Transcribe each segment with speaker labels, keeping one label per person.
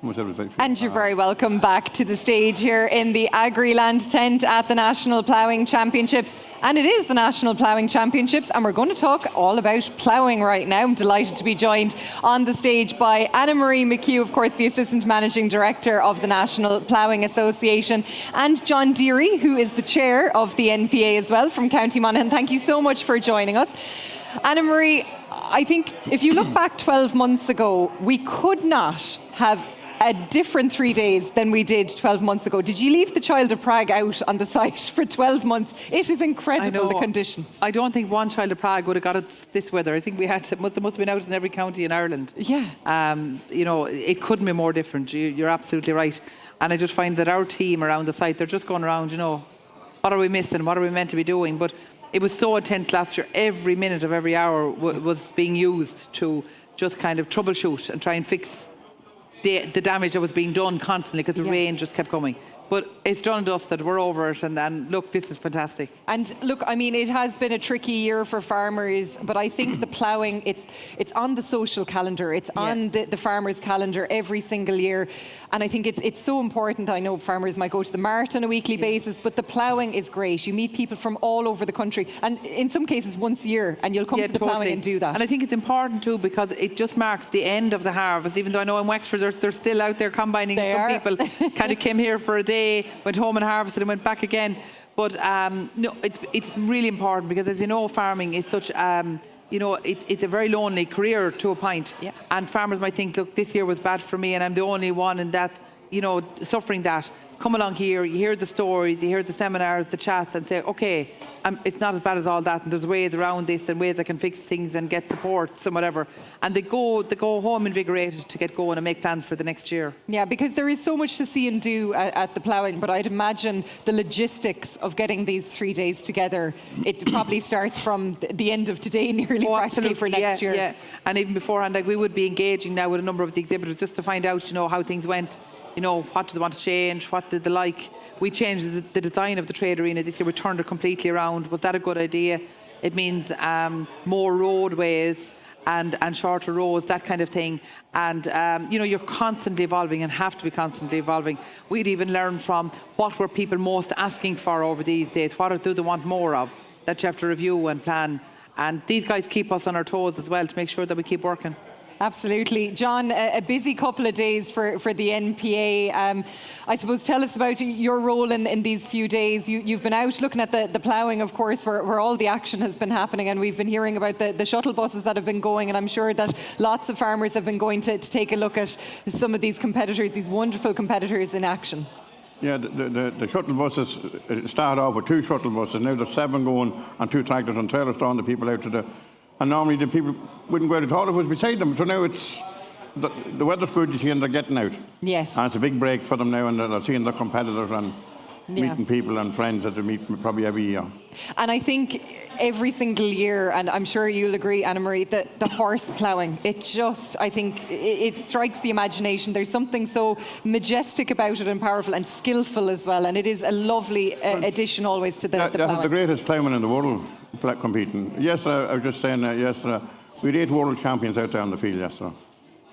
Speaker 1: And you're very welcome back to the stage here in the Agriland tent at the National Ploughing Championships. And it is the National Ploughing Championships, and we're going to talk all about ploughing right now. I'm delighted to be joined on the stage by Anna Marie McHugh, of course, the Assistant Managing Director of the National Ploughing Association, and John Deery, who is the Chair of the NPA as well from County Monaghan. Thank you so much for joining us. Anna Marie, I think if you look back 12 months ago, we could not have a different 3 days than we did 12 months ago. Did you leave the Child of Prague out on the site for 12 months? It is incredible, the conditions.
Speaker 2: I don't think one Child of Prague would have got it this weather. I think we had, there must have been out in every county in Ireland.
Speaker 1: Yeah.
Speaker 2: You know, it couldn't be more different. You're absolutely right. And I just find that our team around the site, they're just going around, you know, what are we missing? What are we meant to be doing? But it was so intense last year. Every minute of every hour was being used to just kind of troubleshoot and try and fix the damage that was being done constantly because the rain just kept coming. But it's done and dusted. We're over it, and look, this is fantastic.
Speaker 1: And look, I mean, it has been a tricky year for farmers, but I think the ploughing, it's on the social calendar, it's on the farmers' calendar every single year. And I think it's so important. I know farmers might go to the mart on a weekly basis, but the ploughing is great. You meet people from all over the country, and in some cases once a year, and you'll come to the ploughing and do that.
Speaker 2: And I think it's important too, because it just marks the end of the harvest. Even though I know in Wexford they're still out there combining. Some people kind of came here for a day, went home and harvested and went back again. But no, it's really important, because as you know, farming is such you know, it's a very lonely career to a point.
Speaker 1: Yeah.
Speaker 2: And farmers might think, look, this year was bad for me and I'm the only one in that, you know, suffering that. Come along here, you hear the stories, you hear the seminars, the chats, and say, okay, it's not as bad as all that, and there's ways around this and ways I can fix things and get supports and whatever. And they go home invigorated to get going and make plans for the next year.
Speaker 1: Yeah, because there is so much to see and do at the ploughing, but I'd imagine the logistics of getting these 3 days together, it probably starts from the end of today nearly practically for next year.
Speaker 2: Yeah, and even beforehand, like, we would be engaging now with a number of the exhibitors just to find out, you know, how things went. You know, what do they want to change? What did they like? We changed the design of the trade arena this year. We turned it completely around. Was that a good idea? It means more roadways and shorter roads, that kind of thing. And, you know, you're constantly evolving and have to be constantly evolving. We'd even learn from what were people most asking for over these days. What do they want more of? That you have to review and plan. And these guys keep us on our toes as well to make sure that we keep working.
Speaker 1: Absolutely. John, a busy couple of days for the NPA. I suppose tell us about your role in these few days. You've been out looking at the ploughing, of course, where all the action has been happening, and we've been hearing about the shuttle buses that have been going, and I'm sure that lots of farmers have been going to take a look at some of these competitors, these wonderful competitors in action.
Speaker 3: Yeah, the shuttle buses started off with 2 shuttle buses. Now there's 7 going on 2 tractors and trailers throwing the people out to the... And normally the people wouldn't go out at all if it was beside them. So now it's the weather's good, you see, and they're getting out.
Speaker 1: Yes.
Speaker 3: And it's a big break for them now, and they're seeing their competitors and meeting people and friends that they meet probably every year.
Speaker 1: And I think every single year, and I'm sure you'll agree, Anna Marie, the horse ploughing, it just, I think, it strikes the imagination. There's something so majestic about it and powerful and skillful as well. And it is a lovely addition always to the ploughing.
Speaker 3: The greatest ploughman in the world competing. Yesterday, I was just saying yesterday, we had 8 world champions out there on the field yesterday.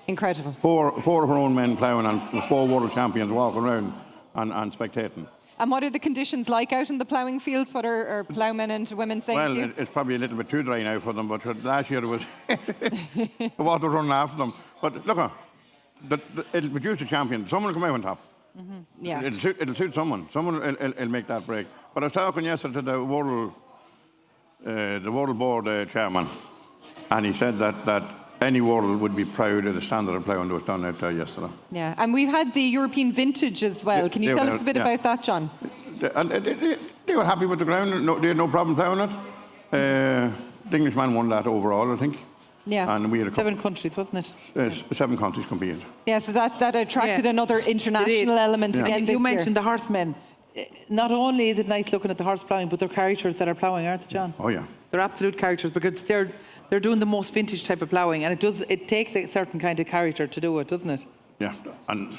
Speaker 1: Incredible.
Speaker 3: Four of our own men ploughing, and 4 world champions walking around and spectating.
Speaker 1: And what are the conditions like out in the ploughing fields? What are ploughmen and women saying to you?
Speaker 3: Well, it's probably a little bit too dry now for them, but last year it was the water running after them. But look, it'll produce a champion. Someone will come out on top.
Speaker 1: Mm-hmm. Yeah.
Speaker 3: It'll suit someone. Someone will make that break. But I was talking yesterday to the World Board chairman, and he said that any world would be proud of the standard of ploughing that was done out there yesterday.
Speaker 1: Yeah, and we've had the European vintage as well. Can you tell us a bit about that, John?
Speaker 3: They were happy with the ground. They had no problem ploughing it. The Englishman won that overall, I think.
Speaker 1: Yeah.
Speaker 3: And we had
Speaker 2: 7 countries, wasn't it?
Speaker 3: 7 countries competed.
Speaker 1: Yeah, so that attracted another international element again this year.
Speaker 2: You mentioned the horsemen. Not only is it nice looking at the horse ploughing, but they're characters that are ploughing, aren't they, John?
Speaker 3: Oh yeah.
Speaker 2: They're absolute characters, because they're doing the most vintage type of ploughing, and it takes a certain kind of character to do it, doesn't it?
Speaker 3: Yeah,
Speaker 2: and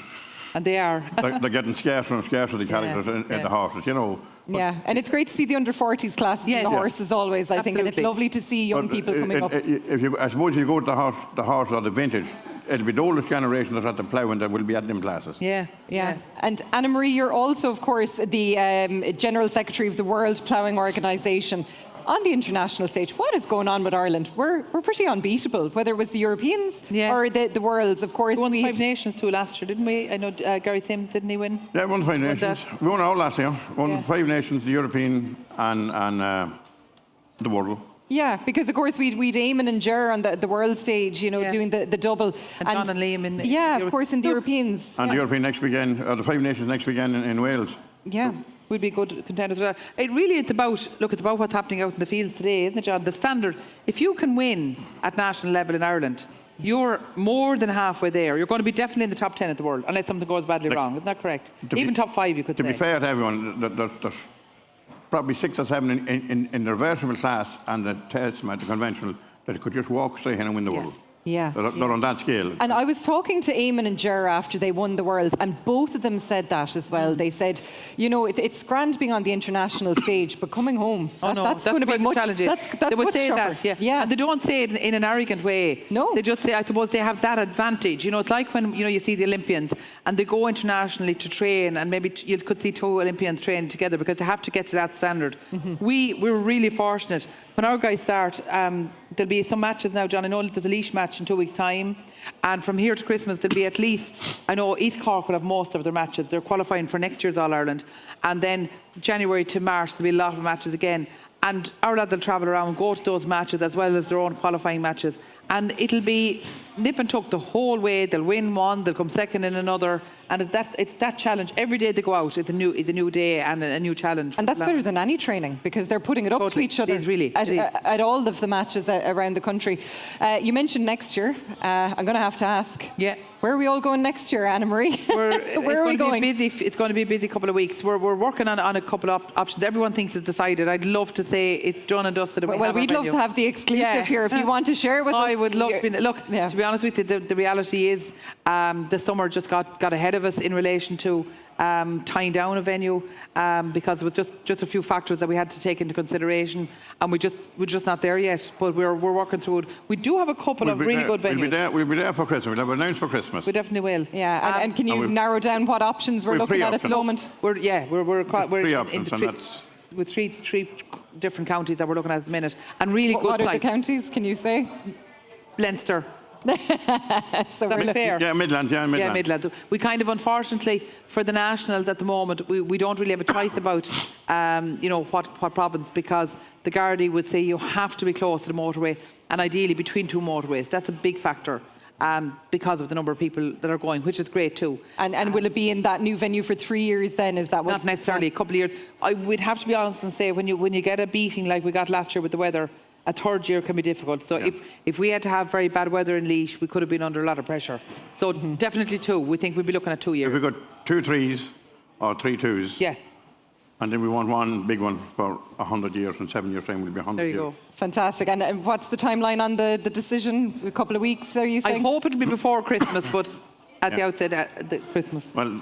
Speaker 2: they are.
Speaker 3: they're getting scarcer and scarcer, the characters in the horses, you know.
Speaker 1: Yeah, and it's great to see the under-40s classes in the horses always, I think, and it's lovely to see young people coming up.
Speaker 3: I suppose if you go to the horse or the vintage, it'll be the oldest generation that's at the ploughing that will be at them classes.
Speaker 2: Yeah.
Speaker 1: Yeah. And Anna Marie, you're also, of course, the General Secretary of the World Ploughing Organisation. On the international stage, what is going on with Ireland? We're pretty unbeatable, whether it was the Europeans or the Worlds. Of course,
Speaker 2: we won 5 Nations too last year, didn't we? I know Gary Sims, didn't he win?
Speaker 3: Yeah, we won 5 Nations. We won it all last year. Won 5 Nations, the European and the World.
Speaker 1: Yeah, because of course we'd Eamon and Ger on the world stage, doing the double.
Speaker 2: And John and Liam in
Speaker 1: of course, in the Europeans.
Speaker 3: And the European next weekend, or the 5 Nations next weekend in Wales.
Speaker 1: Yeah.
Speaker 2: We'd be good contenders for that. It's about what's happening out in the fields today, isn't it, John? The standard, if you can win at national level in Ireland, you're more than halfway there. You're going to be definitely in the top 10 of the world, unless something goes badly wrong. Isn't that correct? Even top 5, you could say.
Speaker 3: To be fair to everyone, there's probably 6 or 7 in the reversible class and the testament, the conventional, that could just walk straight in and win the world.
Speaker 1: Yeah.
Speaker 3: They're on that scale.
Speaker 1: And I was talking to Eamon and Ger after they won the Worlds, and both of them said that as well. They said, it's grand being on the international stage, but coming home, that's going to be much challenging. That's
Speaker 2: they would
Speaker 1: much
Speaker 2: say
Speaker 1: tougher.
Speaker 2: that, yeah. And they don't say it in an arrogant way.
Speaker 1: No.
Speaker 2: They just say, I suppose they have that advantage. It's like when you see the Olympians and they go internationally to train, and maybe you could see 2 Olympians training together because they have to get to that standard. We're really fortunate. When our guys start, there'll be some matches now, John. I know there's a Laois match in 2 weeks' time. And from here to Christmas, there'll be at least, I know East Cork will have most of their matches. They're qualifying for next year's All-Ireland. And then January to March, there'll be a lot of matches again. And our lads will travel around, go to those matches as well as their own qualifying matches. And it'll be nip and tuck the whole way. They'll win one, they'll come second in another. And it's that challenge. Every day they go out, it's a new day and a new challenge.
Speaker 1: And that's better than any training, because they're putting it up to each other at all of the matches around the country. You mentioned next year. I'm going to have to ask.
Speaker 2: Yeah.
Speaker 1: Where are we all going next year, Anna Marie? Where are we going?
Speaker 2: It's going to be a busy couple of weeks. We're working on a couple of options. Everyone thinks it's decided. I'd love to say it's done and dusted.
Speaker 1: Well, we'd love to have the exclusive here if you want to share it with us.
Speaker 2: I would love to be. Look, to be honest with you, the reality is the summer just got ahead of us in relation to tying down a venue because it was just a few factors that we had to take into consideration, and we're just not there yet. But we're working through it. We do have a couple of really good venues.
Speaker 3: We'll be there for Christmas. We'll have announced for Christmas.
Speaker 2: We definitely will.
Speaker 1: Yeah, and can you narrow down what options we're looking at the moment?
Speaker 3: We're
Speaker 2: 3
Speaker 3: options, and that's
Speaker 2: with three different counties that we're looking at the minute, and really good sites.
Speaker 1: What are the counties? Can you say?
Speaker 2: Leinster.
Speaker 1: So
Speaker 2: fair.
Speaker 3: Yeah, Midlands. Yeah,
Speaker 2: Midlands. We kind of, unfortunately, for the nationals at the moment, we don't really have a choice about, what province, because the Gardaí would say you have to be close to the motorway, and ideally between 2 motorways. That's a big factor. Because of the number of people that are going, which is great too.
Speaker 1: And will it be in that new venue for 3 years then? Is that what?
Speaker 2: Not necessarily, a couple of years. We'd have to be honest and say, when you get a beating like we got last year with the weather, a third year can be difficult. So if we had to have very bad weather in Laois, we could have been under a lot of pressure. So definitely 2. We think we'd be looking at 2 years.
Speaker 3: If we got 2 3s or 3 2s.
Speaker 2: Yeah.
Speaker 3: And then we want one big one for 100 years, and 7 years' time will be 100
Speaker 2: There you
Speaker 3: years.
Speaker 2: go.
Speaker 1: Fantastic. And what's the timeline on the decision? A couple of weeks, are you saying?
Speaker 2: I hope it'll be before Christmas, but at the outset, at Christmas.
Speaker 3: Well,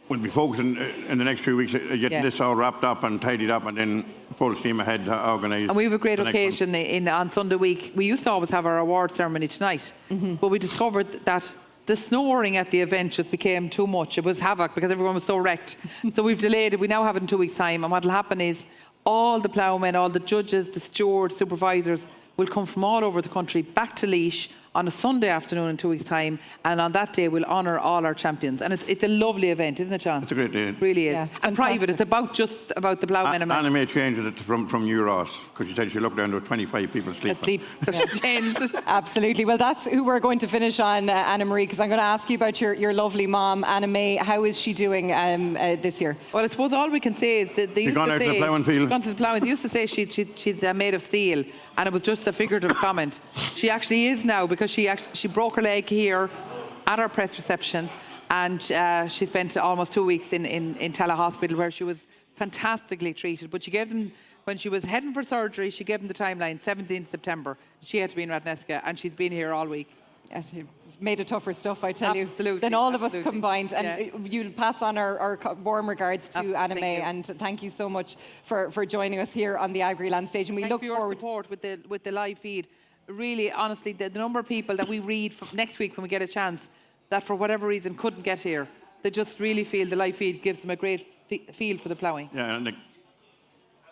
Speaker 3: we'll be focusing in the next few weeks getting this all wrapped up and tidied up, and then full steam ahead to organise.
Speaker 2: And we have a great occasion on Sunday week. We used to always have our award ceremony tonight, but we discovered that the snoring at the event just became too much. It was havoc because everyone was so wrecked. So we've delayed it. We now have it in 2 weeks' time. And what will happen is all the ploughmen, all the judges, the stewards, supervisors will come from all over the country back to Laois on a Sunday afternoon in 2 weeks' time, and on that day we'll honour all our champions. And it's a lovely event, isn't it, John?
Speaker 3: It's a great day.
Speaker 2: It really is.
Speaker 1: Yeah,
Speaker 2: and private. It's just about the ploughmen.
Speaker 3: Anna may change it from you, Ross, because she said she looked down to 25 people sleeping.
Speaker 2: So she changed it.
Speaker 1: Absolutely. Well, that's who we're going to finish on, Anna Marie, because I'm going to ask you about your lovely mom, Anna May. How is she doing this year?
Speaker 2: Well, I suppose all we can say is that they used
Speaker 3: gone
Speaker 2: to
Speaker 3: out
Speaker 2: say...
Speaker 3: to the ploughing field?
Speaker 2: Gone to the ploughing. They used to say she's made of steel, and it was just a figurative comment. She actually is now, because she broke her leg here at our press reception, and she spent almost 2 weeks in Tala Hospital, where she was fantastically treated. But she gave them, when she was heading for surgery, she gave them the timeline, 17th September. She had to be in Ratneska, and she's been here all week.
Speaker 1: She made it tougher stuff, I tell
Speaker 2: Absolutely.
Speaker 1: you, than all of us combined. And you'll pass on our warm regards to Anna May, and thank you so much for joining us here on the Agriland stage. And we look forward
Speaker 2: to your support with the live feed. really, honestly, the number of people that we read from next week when we get a chance that for whatever reason couldn't get here, they just really feel the live feed gives them a great feel for the ploughing.
Speaker 3: Yeah, and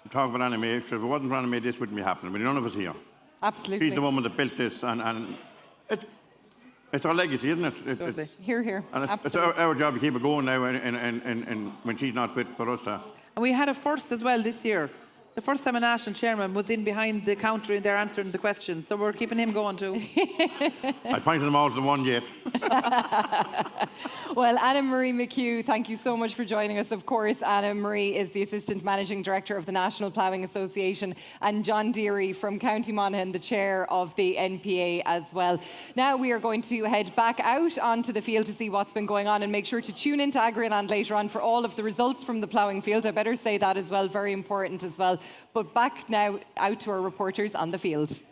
Speaker 3: talk about Anna May. If it wasn't for Anna May, this wouldn't be happening. But none of us here.
Speaker 1: Absolutely.
Speaker 3: She's the woman that built this, and it's our legacy, isn't it?
Speaker 2: Totally.
Speaker 1: Here, here.
Speaker 3: And it's
Speaker 1: Absolutely.
Speaker 3: our job to keep it going now, and when she's not fit for us.
Speaker 2: And we had a first as well this year. The first time a national chairman was in behind the counter in there answering the questions. So we're keeping him going too.
Speaker 3: I pointed them all to the one yet.
Speaker 1: Well, Anna Marie McHugh, thank you so much for joining us. Of course, Anna Marie is the Assistant Managing Director of the National Ploughing Association, and John Deery from County Monaghan, the Chair of the NPA as well. Now we are going to head back out onto the field to see what's been going on, and make sure to tune into Agriland later on for all of the results from the ploughing field. I better say that as well, very important as well. But back now out to our reporters on the field.